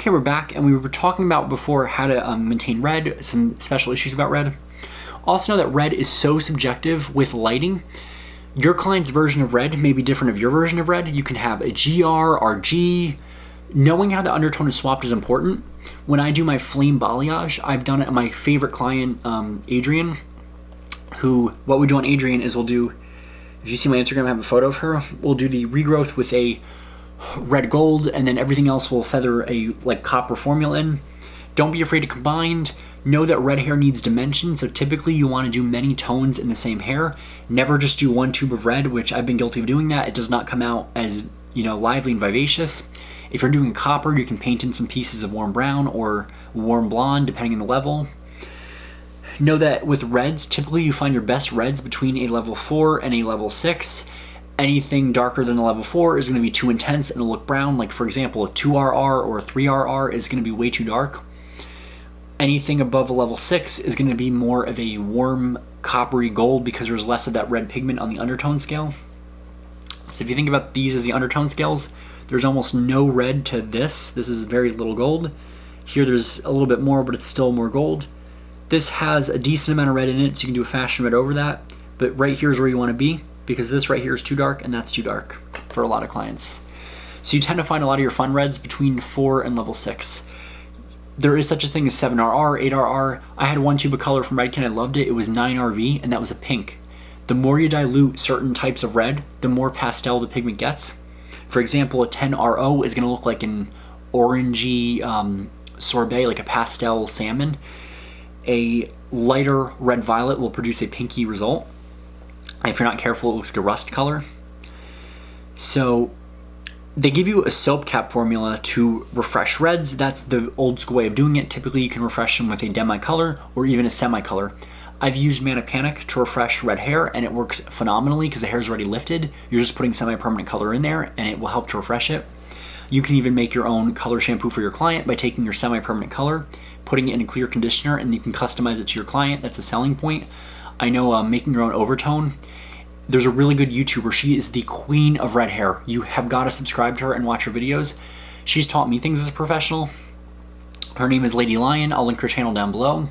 Okay, we're back, and we were talking about before how to maintain red, some special issues about red. Also know that red is so subjective with lighting. Your client's version of red may be different of your version of red. You can have a GR, RG. Knowing how the undertone is swapped is important. When I do my flame balayage, I've done it on my favorite client, Adrian, who, what we do on Adrian is we'll do, if you see my Instagram, I have a photo of her, we'll do the regrowth with a red gold, and then everything else will feather a like copper formula in. Don't be afraid to combine. Know that red hair needs dimension, so typically you want to do many tones in the same hair. Never just do one tube of red, which I've been guilty of doing that. It does not come out as, lively and vivacious. If you're doing copper, you can paint in some pieces of warm brown or warm blonde, depending on the level. Know that with reds, typically you find your best reds between a level 4 and a level 6. Anything darker than a level 4 is going to be too intense and it'll look brown. Like for example, a 2RR or a 3RR is going to be way too dark. Anything above a level 6 is going to be more of a warm coppery gold because there's less of that red pigment on the undertone scale. So if you think about these as the undertone scales, there's almost no red to this. This is very little gold. Here there's a little bit more, but it's still more gold. This has a decent amount of red in it, so you can do a fashion red over that. But right here is where you want to be, because this right here is too dark and that's too dark for a lot of clients. So you tend to find a lot of your fun reds between 4 and level 6. There is such a thing as 7RR, 8RR. I had one tube of color from Redken, I loved it. It was 9RV, and that was a pink. The more you dilute certain types of red, the more pastel the pigment gets. For example, a 10RO is going to look like an orangey sorbet, like a pastel salmon. A lighter red violet will produce a pinky result. If you're not careful, it looks like a rust color. So they give you a soap cap formula to refresh reds. That's the old school way of doing it. Typically you can refresh them with a demi-color or even a semi-color. I've used Manic Panic to refresh red hair and it works phenomenally because the hair is already lifted. You're just putting semi-permanent color in there and it will help to refresh it. You can even make your own color shampoo for your client by taking your semi-permanent color, putting it in a clear conditioner, and you can customize it to your client. That's a selling point. I know making your own overtone. There's a really good YouTuber. She is the queen of red hair. You have got to subscribe to her and watch her videos. She's taught me things as a professional. Her name is Lady Lion. I'll link her channel down below.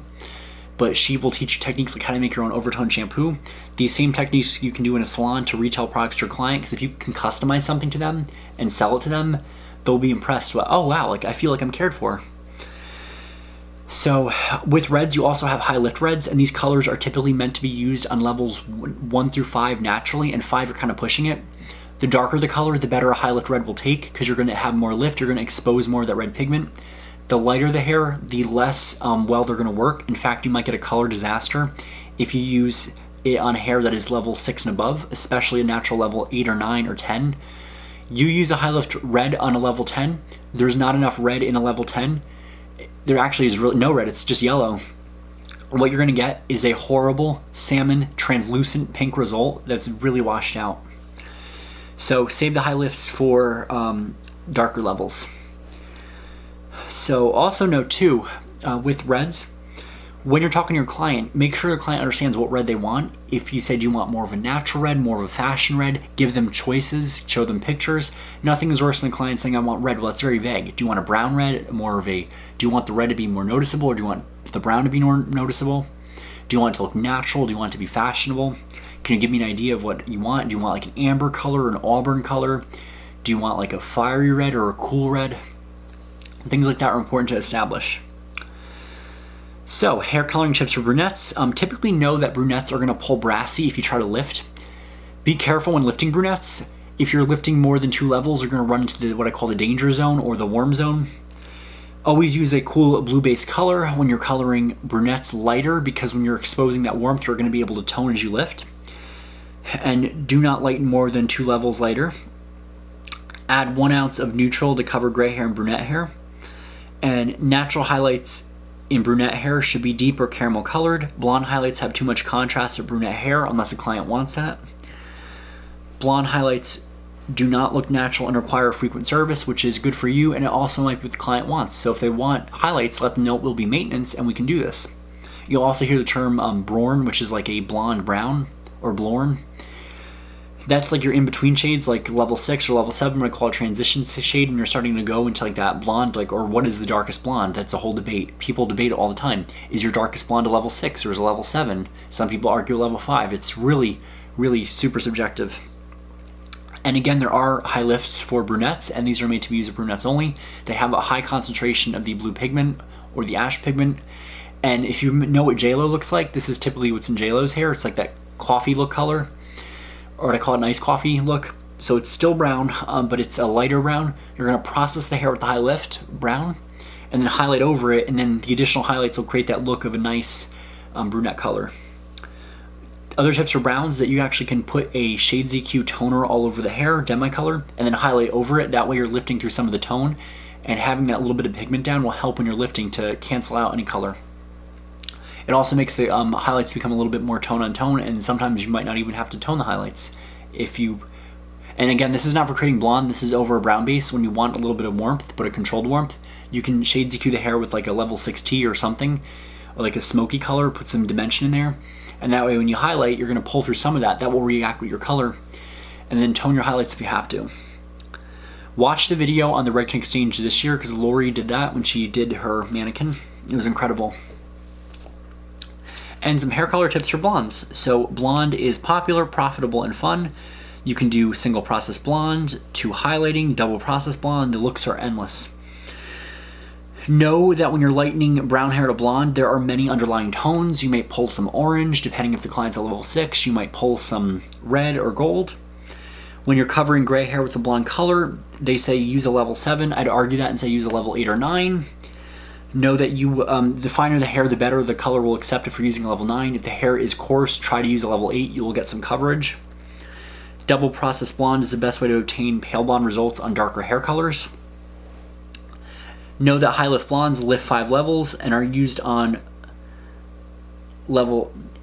But she will teach you techniques like how to make your own overtone shampoo. These same techniques you can do in a salon to retail products to your client, because if you can customize something to them and sell it to them, they'll be impressed. Oh wow, like I feel like I'm cared for. So with reds, you also have high lift reds, and these colors are typically meant to be used on levels 1 through 5 naturally, and 5 you're kind of pushing it. The darker the color, the better a high lift red will take, because you're going to have more lift, you're going to expose more of that red pigment. The lighter the hair, the less well they're going to work. In fact, you might get a color disaster if you use it on hair that is level 6 and above, especially a natural level 8 or 9 or 10. You use a high lift red on a level 10, there's not enough red in a level 10. There actually is really no red, it's just yellow. What you're going to get is a horrible salmon translucent pink result that's really washed out. So save the high lifts for darker levels. So also note too, with reds, when you're talking to your client, make sure your client understands what red they want. If you said you want more of a natural red, more of a fashion red, give them choices, show them pictures. Nothing is worse than the client saying, I want red. Well, that's very vague. Do you want a brown red, do you want the red to be more noticeable, or do you want the brown to be more noticeable? Do you want it to look natural? Do you want it to be fashionable? Can you give me an idea of what you want? Do you want like an amber color or an auburn color? Do you want like a fiery red or a cool red? Things like that are important to establish. So, hair coloring tips for brunettes. Typically know that brunettes are going to pull brassy if you try to lift. Be careful when lifting brunettes. If you're lifting more than 2 levels, you're going to run into what I call the danger zone or the warm zone. Always use a cool blue base color when you're coloring brunettes lighter, because when you're exposing that warmth, you're going to be able to tone as you lift. And do not lighten more than 2 levels lighter. Add 1 ounce of neutral to cover gray hair and brunette hair. And natural highlights in brunette hair should be deep or caramel colored. Blonde highlights have too much contrast to brunette hair unless a client wants that. Blonde highlights do not look natural and require frequent service, which is good for you, and it also might be what the client wants. So if they want highlights, let them know it will be maintenance and we can do this. You'll also hear the term Brorn, which is like a blonde brown, or Blorn. That's like your in-between shades, like level 6 or level 7, what I call a transition shade, when you're starting to go into like that blonde, like, or what is the darkest blonde? That's a whole debate. People debate it all the time. Is your darkest blonde a level 6 or is it a level 7? Some people argue level 5. It's really, really super subjective. And again, there are high lifts for brunettes, and these are made to be used with brunettes only. They have a high concentration of the blue pigment or the ash pigment. And if you know what JLo looks like, this is typically what's in JLo's hair. It's like that coffee look color, or what I call it, nice coffee look. So it's still brown, but it's a lighter brown. You're gonna process the hair with the high lift brown, and then highlight over it, and then the additional highlights will create that look of a nice brunette color. Other tips for browns that you actually can put a Shade ZQ toner all over the hair, demi-color, and then highlight over it. That way you're lifting through some of the tone, and having that little bit of pigment down will help when you're lifting to cancel out any color. It also makes the highlights become a little bit more tone on tone, and sometimes you might not even have to tone the highlights. And again, this is not for creating blonde, this is over a brown base. When you want a little bit of warmth, but a controlled warmth, you can Shade ZQ the hair with like a level 6T or something, or like a smoky color, put some dimension in there. And that way when you highlight, you're gonna pull through some of that. That will react with your color, and then tone your highlights if you have to. Watch the video on the Red Exchange this year, because Lori did that when she did her mannequin. It was incredible. And some hair color tips for blondes. So blonde is popular, profitable, and fun. You can do single process blonde to highlighting, double process blonde. The looks are endless. Know that when you're lightening brown hair to blonde, there are many underlying tones. You may pull some orange, depending if the client's at level 6. You might pull some red or gold. When you're covering gray hair with a blonde color, they say use a level 7. I'd argue that and say use a level 8 or 9. Know that the finer the hair, the better. The color will accept it for using a level 9. If the hair is coarse, try to use a level 8. You will get some coverage. Double process blonde is the best way to obtain pale blonde results on darker hair colors. Know that high lift blondes lift 5 levels and are used on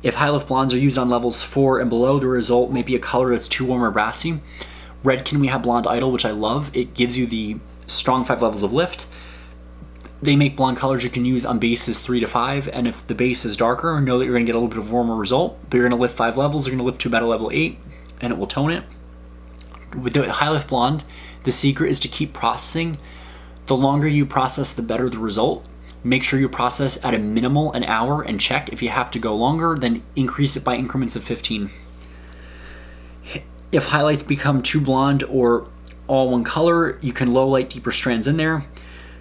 if high lift blondes are used on levels 4 and below, the result may be a color that's too warm or brassy. Redken, we have Blonde Idol, which I love. It gives you the strong 5 levels of lift. They make blonde colors you can use on bases 3 to 5, and if the base is darker, know that you're going to get a little bit of warmer result, but you're going to lift 5 levels, you're going to lift to about a level 8, and it will tone it. With the high lift blonde, the secret is to keep processing. The longer you process, the better the result. Make sure you process at a minimal an hour and check. If you have to go longer, then increase it by increments of 15. If highlights become too blonde or all one color, you can low light deeper strands in there.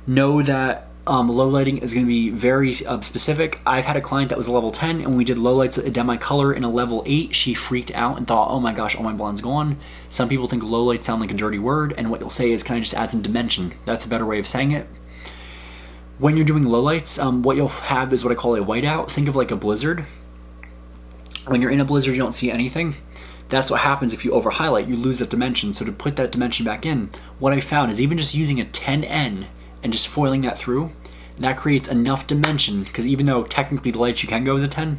Know that low lighting is going to be very specific. I've had a client that was a level 10, and when we did low lights with a demi color in a level 8, she freaked out and thought, oh my gosh, all my blonde's gone. Some people think low lights sound like a dirty word, and what you'll say is, can I just add some dimension? That's a better way of saying it. When you're doing low lights, what you'll have is what I call a whiteout. Think of like a blizzard. When you're in a blizzard, you don't see anything. That's what happens if you over highlight, you lose that dimension. So to put that dimension back in, what I found is even just using a 10N and just foiling that through, that creates enough dimension, because even though technically the lights you can go as a 10,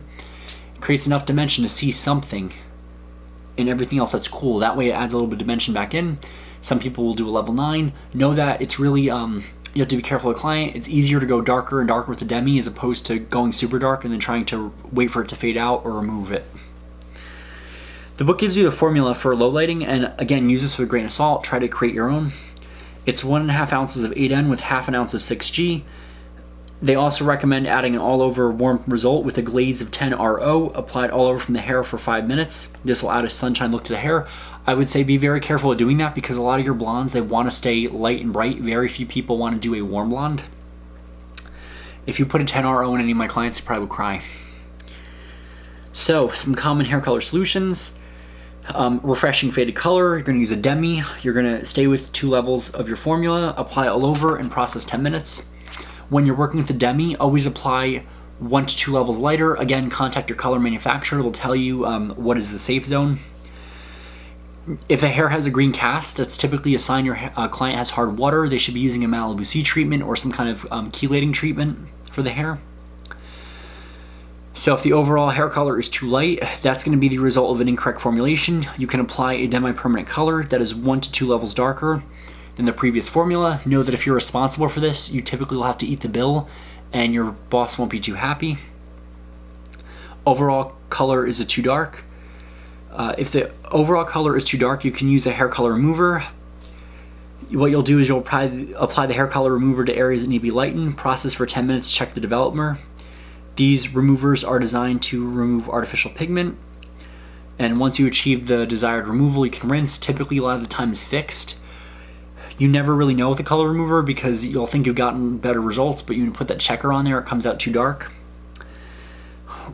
it creates enough dimension to see something in everything else that's cool. That way it adds a little bit of dimension back in. Some people will do a level 9. Know that it's really, you have to be careful with the client. It's easier to go darker and darker with the demi as opposed to going super dark and then trying to wait for it to fade out or remove it. The book gives you the formula for low lighting, and again, use this with a grain of salt. Try to create your own. It's 1.5 ounces of 8N with half an ounce of 6G. They also recommend adding an all-over warm result with a glaze of 10RO applied all over from the hair for 5 minutes. This will add a sunshine look to the hair. I would say be very careful of doing that, because a lot of your blondes, they want to stay light and bright. Very few people want to do a warm blonde. If you put a 10RO in any of my clients, they probably would cry. So, some common hair color solutions. Refreshing faded color, you're going to use a demi. You're going to stay with 2 levels of your formula, apply all over, and process 10 minutes. When you're working with the demi, always apply 1 to 2 levels lighter. Again, contact your color manufacturer. They'll tell you what is the safe zone. If a hair has a green cast, that's typically a sign your client has hard water. They should be using a ABCH treatment or some kind of chelating treatment for the hair. So if the overall hair color is too light, that's going to be the result of an incorrect formulation. You can apply a demi-permanent color that is 1 to 2 levels darker than the previous formula. Know that if you're responsible for this, you typically will have to eat the bill, and your boss won't be too happy. Overall color is too dark. If the overall color is too dark, you can use a hair color remover. What you'll do is you'll apply the hair color remover to areas that need to be lightened, process for 10 minutes, check the developer. These removers are designed to remove artificial pigment. And once you achieve the desired removal, you can rinse. Typically, a lot of the time is fixed. You never really know with the color remover because you'll think you've gotten better results, but you put that checker on there, it comes out too dark.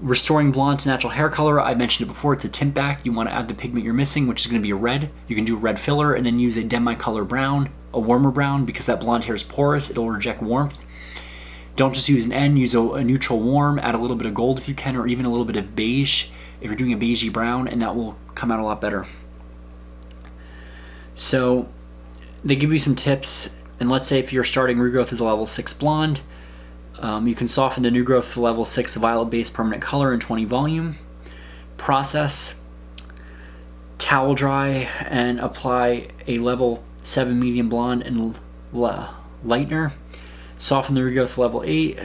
Restoring blonde to natural hair color, I mentioned it before, it's a tint back. You want to add the pigment you're missing, which is going to be a red. You can do a red filler and then use a demi-color brown, a warmer brown, because that blonde hair is porous, it'll reject warmth. Don't just use an N, use a neutral warm, add a little bit of gold if you can, or even a little bit of beige if you're doing a beigey brown, and that will come out a lot better. So they give you some tips, and let's say if you're starting regrowth as a level 6 blonde, you can soften the new growth to level 6 violet base permanent color and 20 volume. Process, towel dry, and apply a level 7 medium blonde and lightener. Soften the regrowth to level 8.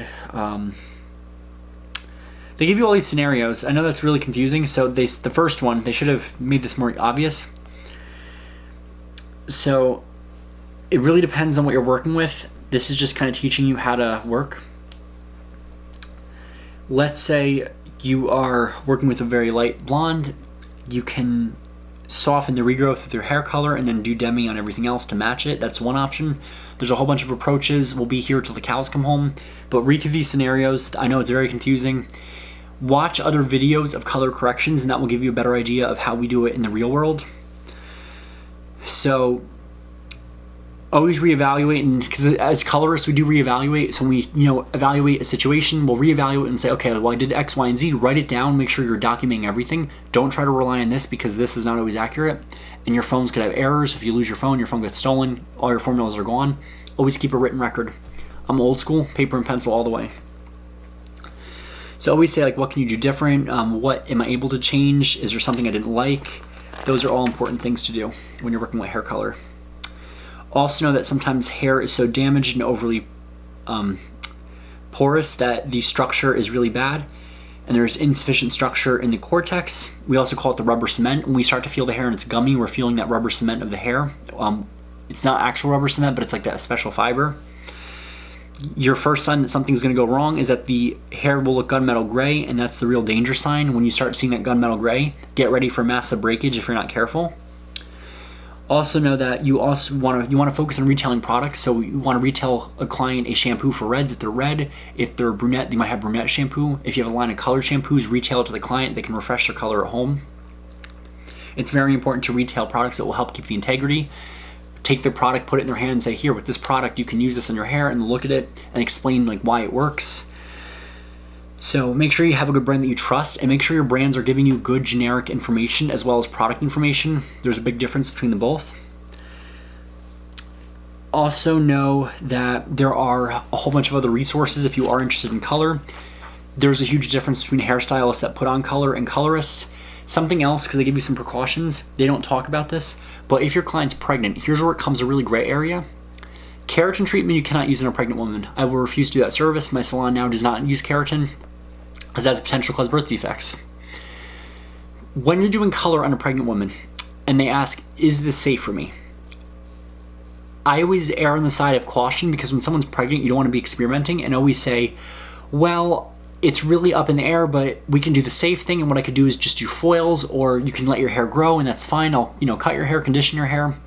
They give you all these scenarios. I know that's really confusing, so the first one, they should have made this more obvious. So it really depends on what you're working with. This is just kind of teaching you how to work. Let's say you are working with a very light blonde. You can soften the regrowth with your hair color and then do demi on everything else to match it. That's one option. There's a whole bunch of approaches. We'll be here till the cows come home. But read through these scenarios. I know it's very confusing. Watch other videos of color corrections, and that will give you a better idea of how we do it in the real world. So always reevaluate, and because as colorists we do reevaluate. So when we evaluate a situation, we'll reevaluate and say, okay, well I did X, Y, and Z. Write it down. Make sure you're documenting everything. Don't try to rely on this because this is not always accurate, and your phones could have errors. If you lose your phone gets stolen, all your formulas are gone. Always keep a written record. I'm old school, paper and pencil all the way. So always say, like, what can you do different? What am I able to change? Is there something I didn't like? Those are all important things to do when you're working with hair color. Also know that sometimes hair is so damaged and overly porous that the structure is really bad, and there's insufficient structure in the cortex. We also call it the rubber cement. When we start to feel the hair and it's gummy, we're feeling that rubber cement of the hair. It's not actual rubber cement, but it's like that special fiber. Your first sign that something's going to go wrong is that the hair will look gunmetal gray, and that's the real danger sign. When you start seeing that gunmetal gray, get ready for massive breakage if you're not careful. Also know that you also want to focus on retailing products. So you want to retail a client a shampoo for reds if they're red. If they're brunette, they might have brunette shampoo. If you have a line of colored shampoos, retail it to the client. They can refresh their color at home. It's very important to retail products that will help keep the integrity. Take their product, put it in their hand, and say, here, with this product you can use this on your hair, and look at it and explain like why it works. So make sure you have a good brand that you trust, and make sure your brands are giving you good generic information as well as product information. There's a big difference between the both. Also know that there are a whole bunch of other resources if you are interested in color. There's a huge difference between hairstylists that put on color and colorists. Something else, because they give you some precautions, they don't talk about this, but if your client's pregnant, here's where it comes a really gray area. Keratin treatment you cannot use in a pregnant woman. I will refuse to do that service. My salon now does not use keratin because that has potential to cause birth defects. When you're doing color on a pregnant woman and they ask, is this safe for me? I always err on the side of caution, because when someone's pregnant, you don't want to be experimenting, and always say, well, it's really up in the air, but we can do the safe thing, and what I could do is just do foils, or you can let your hair grow, and that's fine. I'll, cut your hair, condition your hair.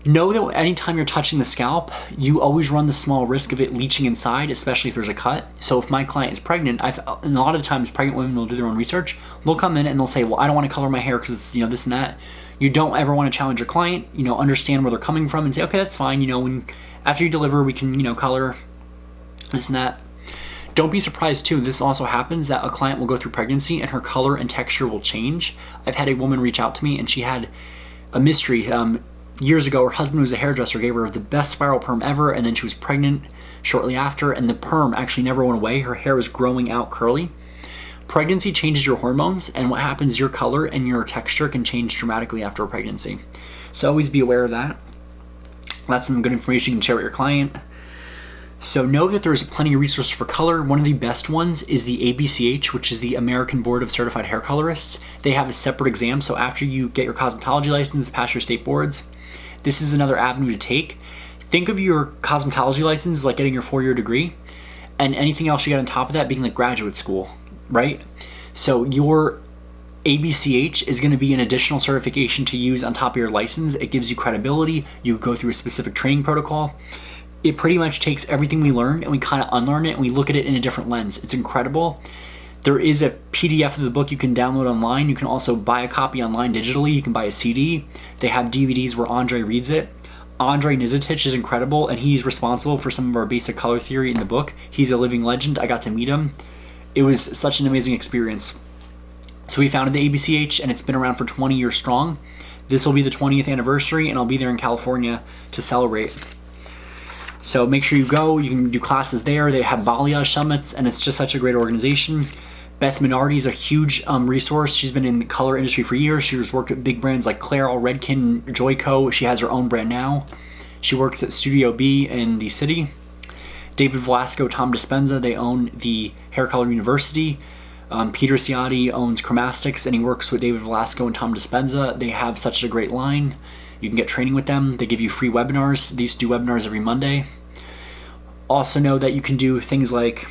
Know that anytime you're touching the scalp, you always run the small risk of it leaching inside, especially if there's a cut. So if my client is pregnant, and a lot of times pregnant women will do their own research. They'll come in and they'll say, well, I don't want to color my hair because it's, this and that. You don't ever want to challenge your client, understand where they're coming from and say, okay, that's fine. When after you deliver, we can, color this and that. Don't be surprised too, this also happens, that a client will go through pregnancy and her color and texture will change. I've had a woman reach out to me and she had a mystery. Years ago, her husband, who was a hairdresser, gave her the best spiral perm ever, and then she was pregnant shortly after, and the perm actually never went away. Her hair was growing out curly. Pregnancy changes your hormones, and what happens, your color and your texture can change dramatically after a pregnancy. So always be aware of that. That's some good information you can share with your client. So know that there's plenty of resources for color. One of the best ones is the ABCH, which is the American Board of Certified Hair Colorists. They have a separate exam, so after you get your cosmetology license, pass your state boards, this is another avenue to take. Think of your cosmetology license like getting your 4-year degree, and anything else you get on top of that being like graduate school, right? So your ABCH is going to be an additional certification to use on top of your license. It gives you credibility. You go through a specific training protocol. It pretty much takes everything we learned and we kind of unlearn it and we look at it in a different lens. It's incredible. There is a PDF of the book you can download online. You can also buy a copy online digitally. You can buy a CD. They have DVDs where Andre reads it. Andre Nizitich is incredible, and he's responsible for some of our basic color theory in the book. He's a living legend. I got to meet him. It was such an amazing experience. So we founded the ABCH, and it's been around for 20 years strong. This will be the 20th anniversary, and I'll be there in California to celebrate. So make sure you go. You can do classes there. They have balayage summits, and it's just such a great organization. Beth Minardi is a huge resource. She's been in the color industry for years. She has worked at big brands like Clairol, Redken, Joico. She has her own brand now. She works at Studio B in the city. David Velasco, Tom Dispenza, they own the Hair Color University. Peter Ciotti owns Chromastics, and he works with David Velasco and Tom Dispenza. They have such a great line. You can get training with them. They give you free webinars. They used to do webinars every Monday. Also know that you can do things like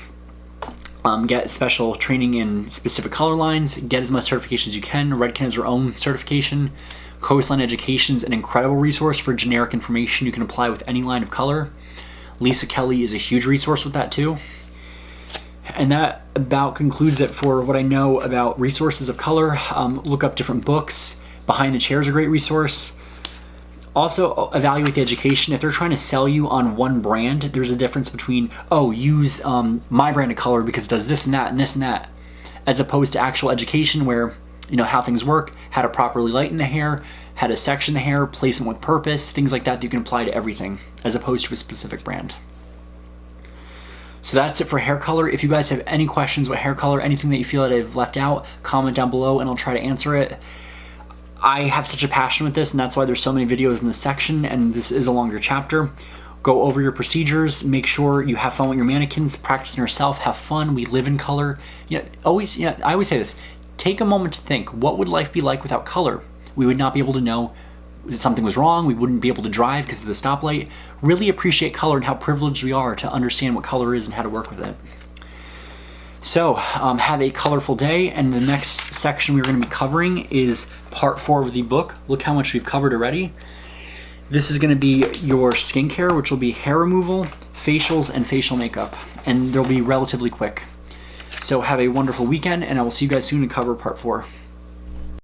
get special training in specific color lines, get as much certification as you can. Redken has their own certification. Coastline Education is an incredible resource for generic information you can apply with any line of color. Lisa Kelly is a huge resource with that too. And that about concludes it for what I know about resources of color. Look up different books. Behind the Chair is a great resource. Also evaluate the education. If they're trying to sell you on one brand, there's a difference between, oh, use my brand of color because it does this and that and this and that, as opposed to actual education where, you know, how things work, how to properly lighten the hair, how to section the hair, placement with purpose, things like that you can apply to everything, as opposed to a specific brand. So that's it for hair color. If you guys have any questions about hair color, anything that you feel that I've left out, comment down below and I'll try to answer it. I have such a passion with this, and that's why there's so many videos in this section, and this is a longer chapter. Go over your procedures, make sure you have fun with your mannequins, practice on yourself, have fun. We live in color. I always say this, take a moment to think, what would life be like without color? We would not be able to know that something was wrong. We wouldn't be able to drive because of the stoplight. Really appreciate color and how privileged we are to understand what color is and how to work with it. So have a colorful day, and the next section we're going to be covering is part 4 of the book. Look how much we've covered already. This is going to be your skincare, which will be hair removal, facials, and facial makeup, and they'll be relatively quick. So have a wonderful weekend, and I will see you guys soon to cover part 4.